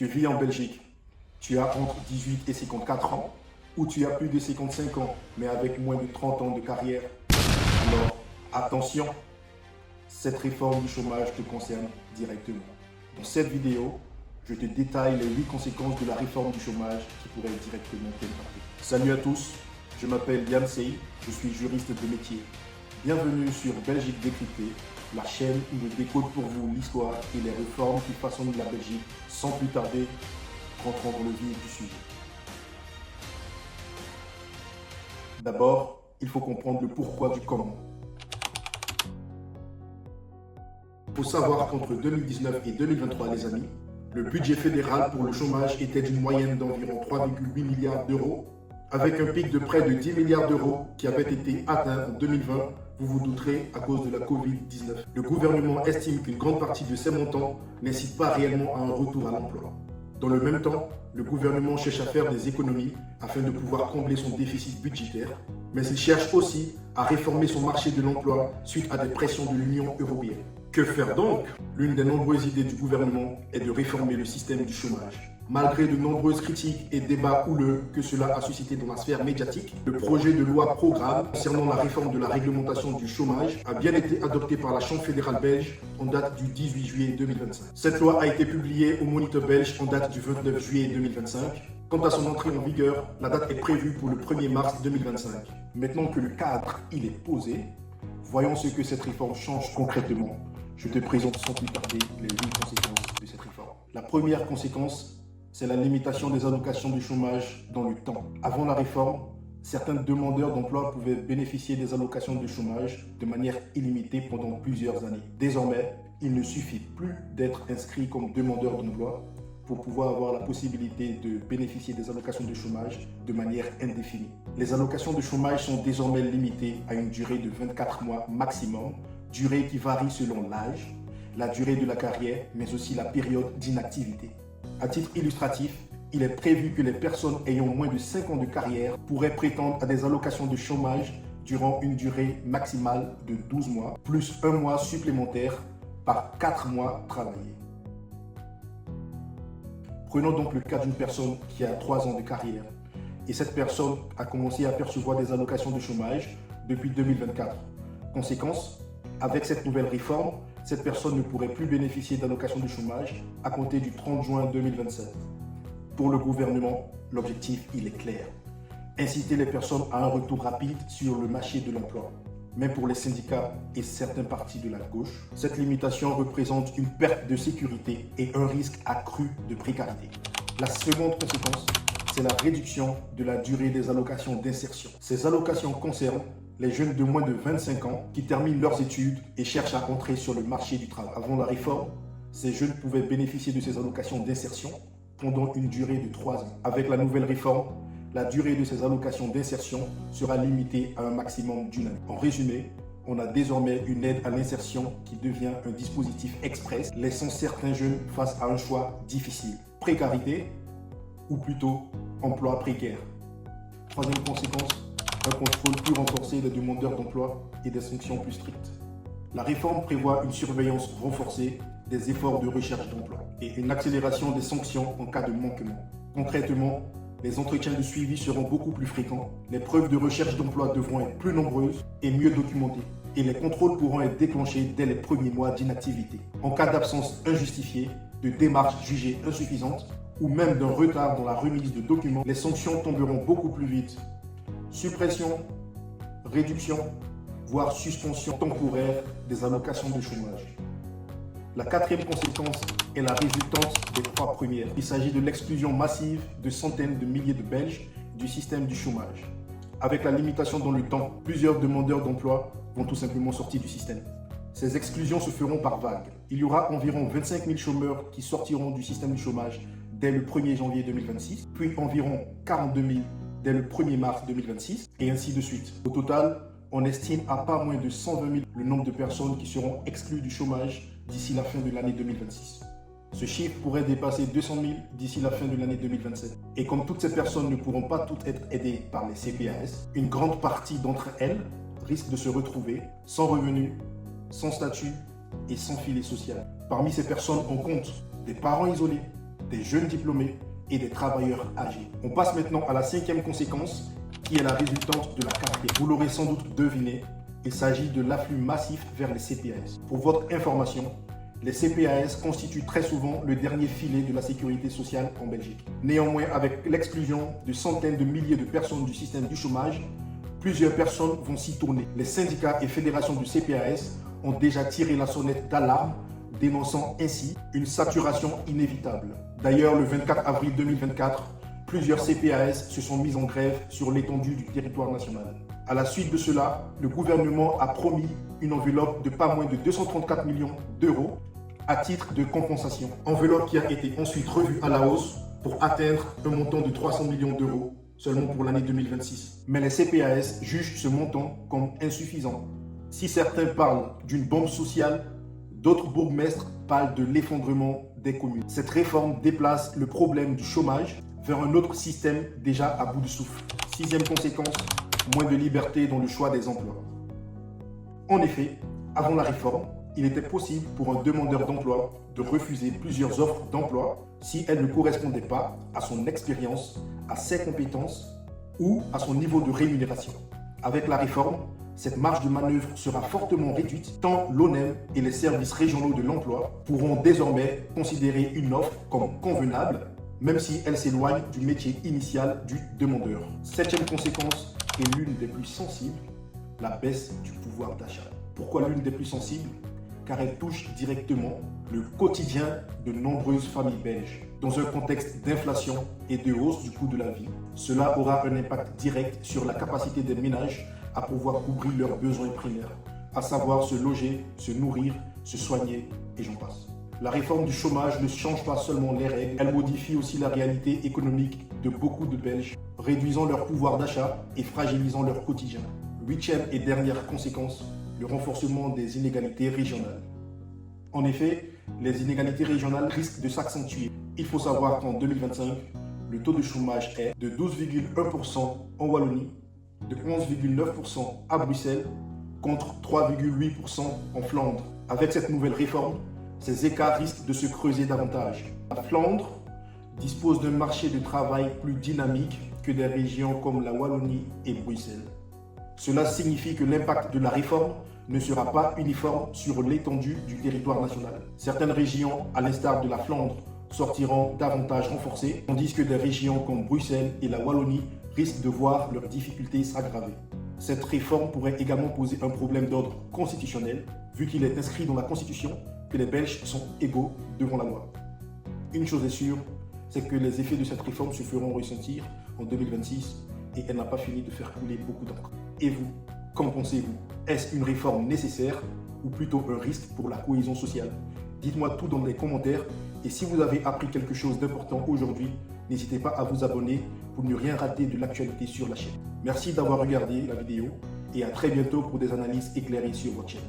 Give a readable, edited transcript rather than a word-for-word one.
Tu vis en Belgique, tu as entre 18 et 54 ans, ou tu as plus de 55 ans, mais avec moins de 30 ans de carrière. Alors, attention, cette réforme du chômage te concerne directement. Dans cette vidéo, je te détaille les 8 conséquences de la réforme du chômage qui pourraient directement t'impacter. Salut à tous, je m'appelle Yann Sey, je suis juriste de métier. Bienvenue sur Belgique Décryptée, la chaîne où je décode pour vous l'histoire et les réformes qui façonnent la Belgique. Sans plus tarder, rentrons dans le vif du sujet. D'abord, il faut comprendre le pourquoi du comment. Il faut savoir qu'entre 2019 et 2023, les amis, le budget fédéral pour le chômage était d'une moyenne d'environ 3,8 milliards d'euros, avec un pic de près de 10 milliards d'euros qui avait été atteint en 2020, vous vous douterez, à cause de la Covid-19. Le gouvernement estime qu'une grande partie de ces montants n'incite pas réellement à un retour à l'emploi. Dans le même temps, le gouvernement cherche à faire des économies afin de pouvoir combler son déficit budgétaire, mais il cherche aussi à réformer son marché de l'emploi suite à des pressions de l'Union européenne. Que faire donc? L'une des nombreuses idées du gouvernement est de réformer le système du chômage. Malgré de nombreuses critiques et débats houleux que cela a suscité dans la sphère médiatique, le projet de loi programme concernant la réforme de la réglementation du chômage a bien été adopté par la Chambre fédérale belge en date du 18 juillet 2025. Cette loi a été publiée au Moniteur belge en date du 29 juillet 2025. Quant à son entrée en vigueur, la date est prévue pour le 1er mars 2025. Maintenant que le cadre il est posé, voyons ce que cette réforme change concrètement. Je te présente sans plus tarder les 8 conséquences de cette réforme. La première conséquence, c'est la limitation des allocations du chômage dans le temps. Avant la réforme, certains demandeurs d'emploi pouvaient bénéficier des allocations de chômage de manière illimitée pendant plusieurs années. Désormais, il ne suffit plus d'être inscrit comme demandeur d'emploi pour pouvoir avoir la possibilité de bénéficier des allocations de chômage de manière indéfinie. Les allocations de chômage sont désormais limitées à une durée de 24 mois maximum, durée qui varie selon l'âge, la durée de la carrière, mais aussi la période d'inactivité. À titre illustratif, il est prévu que les personnes ayant moins de 5 ans de carrière pourraient prétendre à des allocations de chômage durant une durée maximale de 12 mois, plus un mois supplémentaire par 4 mois travaillés. Prenons donc le cas d'une personne qui a 3 ans de carrière et cette personne a commencé à percevoir des allocations de chômage depuis 2024. Conséquence, avec cette nouvelle réforme, cette personne ne pourrait plus bénéficier d'allocations de chômage à compter du 30 juin 2027. Pour le gouvernement, l'objectif il est clair. Inciter les personnes à un retour rapide sur le marché de l'emploi. Mais pour les syndicats et certains partis de la gauche, cette limitation représente une perte de sécurité et un risque accru de précarité. La seconde conséquence, c'est la réduction de la durée des allocations d'insertion. Ces allocations concernent les jeunes de moins de 25 ans qui terminent leurs études et cherchent à entrer sur le marché du travail. Avant la réforme, ces jeunes pouvaient bénéficier de ces allocations d'insertion pendant une durée de 3 ans. Avec la nouvelle réforme, la durée de ces allocations d'insertion sera limitée à un maximum d'une année. En résumé, on a désormais une aide à l'insertion qui devient un dispositif express, laissant certains jeunes face à un choix difficile. Précarité ou plutôt emploi précaire. Troisième conséquence, un contrôle plus renforcé des demandeurs d'emploi et des sanctions plus strictes. La réforme prévoit une surveillance renforcée des efforts de recherche d'emploi et une accélération des sanctions en cas de manquement. Concrètement, les entretiens de suivi seront beaucoup plus fréquents, les preuves de recherche d'emploi devront être plus nombreuses et mieux documentées, et les contrôles pourront être déclenchés dès les premiers mois d'inactivité. En cas d'absence injustifiée, de démarches jugées insuffisantes ou même d'un retard dans la remise de documents, les sanctions tomberont beaucoup plus vite. Suppression, réduction, voire suspension temporaire des allocations de chômage. La quatrième conséquence est la résultante des 3 premières. Il s'agit de l'exclusion massive de centaines de milliers de Belges du système du chômage. Avec la limitation dans le temps, plusieurs demandeurs d'emploi vont tout simplement sortir du système. Ces exclusions se feront par vagues. Il y aura environ 25 000 chômeurs qui sortiront du système du chômage dès le 1er janvier 2026, puis environ 42 000 dès le 1er mars 2026, et ainsi de suite. Au total, on estime à pas moins de 120 000 le nombre de personnes qui seront exclues du chômage d'ici la fin de l'année 2026. Ce chiffre pourrait dépasser 200 000 d'ici la fin de l'année 2027. Et comme toutes ces personnes ne pourront pas toutes être aidées par les CPAS, une grande partie d'entre elles risquent de se retrouver sans revenus, sans statut et sans filet social. Parmi ces personnes, on compte des parents isolés, des jeunes diplômés et des travailleurs âgés. On passe maintenant à la 5e conséquence, qui est la résultante de la 4e. Vous l'aurez sans doute deviné, il s'agit de l'afflux massif vers les CPAS. Pour votre information, les CPAS constituent très souvent le dernier filet de la sécurité sociale en Belgique. Néanmoins, avec l'exclusion de centaines de milliers de personnes du système du chômage, plusieurs personnes vont s'y tourner. Les syndicats et fédérations du CPAS ont déjà tiré la sonnette d'alarme, dénonçant ainsi une saturation inévitable. D'ailleurs, le 24 avril 2024, plusieurs CPAS se sont mis en grève sur l'étendue du territoire national. À la suite de cela, le gouvernement a promis une enveloppe de pas moins de 234 millions d'euros à titre de compensation. Enveloppe qui a été ensuite revue à la hausse pour atteindre un montant de 300 millions d'euros seulement pour l'année 2026. Mais les CPAS jugent ce montant comme insuffisant. Si certains parlent d'une bombe sociale, d'autres bourgmestres parlent de l'effondrement des communes. Cette réforme déplace le problème du chômage vers un autre système déjà à bout de souffle. 6e conséquence, moins de liberté dans le choix des emplois. En effet, avant la réforme, il était possible pour un demandeur d'emploi de refuser plusieurs offres d'emploi si elles ne correspondaient pas à son expérience, à ses compétences ou à son niveau de rémunération. Avec la réforme, cette marge de manœuvre sera fortement réduite tant l'ONEM et les services régionaux de l'emploi pourront désormais considérer une offre comme convenable, même si elle s'éloigne du métier initial du demandeur. 7e conséquence est l'une des plus sensibles, la baisse du pouvoir d'achat. Pourquoi l'une des plus sensibles? Car elle touche directement le quotidien de nombreuses familles belges. Dans un contexte d'inflation et de hausse du coût de la vie, cela aura un impact direct sur la capacité des ménages à pouvoir couvrir leurs besoins primaires, à savoir se loger, se nourrir, se soigner et j'en passe. La réforme du chômage ne change pas seulement les règles, elle modifie aussi la réalité économique de beaucoup de Belges, réduisant leur pouvoir d'achat et fragilisant leur quotidien. 8e et dernière conséquence, le renforcement des inégalités régionales. En effet, les inégalités régionales risquent de s'accentuer. Il faut savoir qu'en 2025, le taux de chômage est de 12,1% en Wallonie, de 11,9% à Bruxelles, contre 3,8% en Flandre. Avec cette nouvelle réforme, ces écarts risquent de se creuser davantage. La Flandre dispose d'un marché de travail plus dynamique que des régions comme la Wallonie et Bruxelles. Cela signifie que l'impact de la réforme ne sera pas uniforme sur l'étendue du territoire national. Certaines régions, à l'instar de la Flandre, sortiront davantage renforcées, tandis que des régions comme Bruxelles et la Wallonie risquent de voir leurs difficultés s'aggraver. Cette réforme pourrait également poser un problème d'ordre constitutionnel, vu qu'il est inscrit dans la Constitution que les Belges sont égaux devant la loi. Une chose est sûre, c'est que les effets de cette réforme se feront ressentir en 2026 et elle n'a pas fini de faire couler beaucoup d'encre. Et vous, qu'en pensez-vous? Est-ce une réforme nécessaire ou plutôt un risque pour la cohésion sociale? Dites-moi tout dans les commentaires et si vous avez appris quelque chose d'important aujourd'hui, n'hésitez pas à vous abonner pour ne rien rater de l'actualité sur la chaîne. Merci d'avoir regardé la vidéo et à très bientôt pour des analyses éclairées sur votre chaîne.